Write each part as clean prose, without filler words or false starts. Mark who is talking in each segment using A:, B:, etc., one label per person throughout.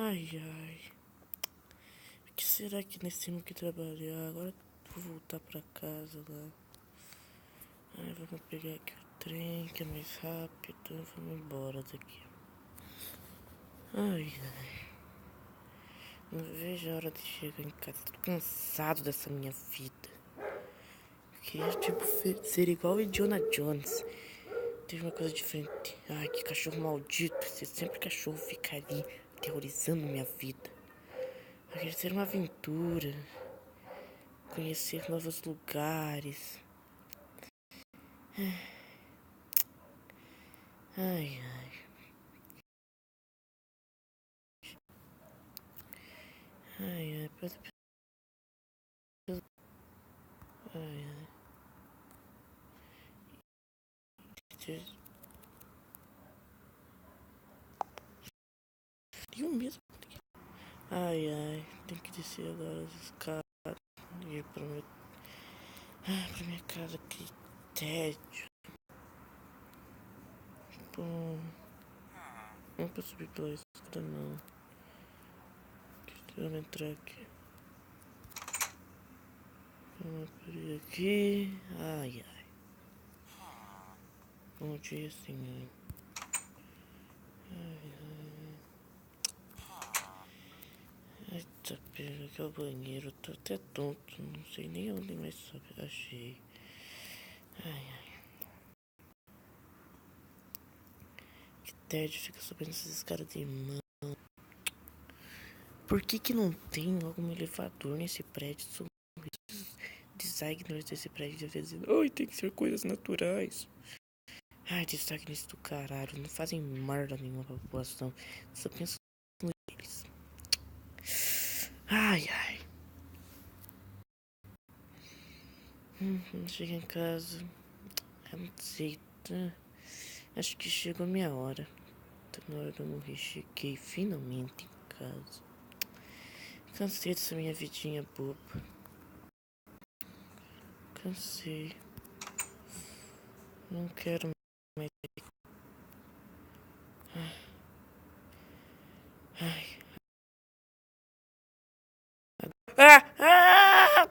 A: Ai, ai. O que será que nós temos que trabalhar? Agora vou voltar pra casa lá. Ai, vamos pegar aqui o trem que é mais rápido. Vamos embora daqui. Ai, ai. Não vejo a hora de chegar em casa. Tô cansado dessa minha vida. Eu queria, tipo, ser igual o Indiana Jones. Teve uma coisa diferente. Ai, que cachorro maldito. Sempre cachorro fica ali, aterrorizando minha vida. Eu queria ter uma aventura. Conhecer novos lugares. Ai, ai. Ai, ai. Ai, ai. Eu mesmo. Ai, ai. Tem que descer agora as escadas. Ir pra minha... Ai, pra minha casa. Que tédio. Bom... Não posso subir pela escada, não. Deixa eu entrar aqui. Vamos abrir aqui. Ai, ai. Bom dia, senhor. Ai, ai. Eita, pega aqui é o banheiro. Tô até tonto. Não sei nem onde mais sobe. Achei. Ai, ai. Que tédio fica subindo essas escadas de mão. Por que que não tem algum elevador nesse prédio? São designers desse prédio de vez em quando. Ai, tem que ser coisas naturais. Ai, designers do caralho. Não fazem merda nenhuma pra população. Só penso neles. Ai, ai. Chega em casa. Eu não sei. Acho que chegou a minha hora. Tá na hora de eu morrer. Cheguei finalmente em casa. Cansei dessa minha vidinha boba. Cansei. Não quero mais. Ai. Ah! Ah!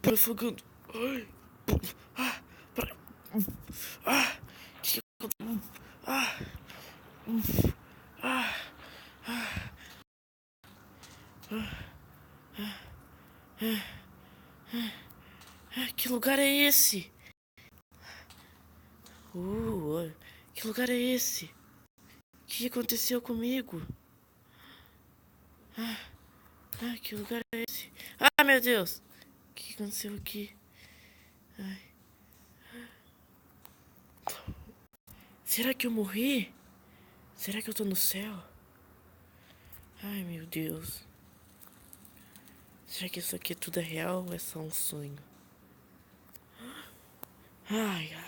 A: Para afogando. Ai. Ah, para. Ah. Ah. Ah. Que lugar é esse? Que lugar é esse? O que aconteceu comigo? Que lugar é esse? Ah, meu Deus! O que aconteceu aqui? Ai. Será que eu morri? Será que eu tô no céu? Ai, meu Deus. Será que isso aqui tudo é real ou é só um sonho? Ai, ai.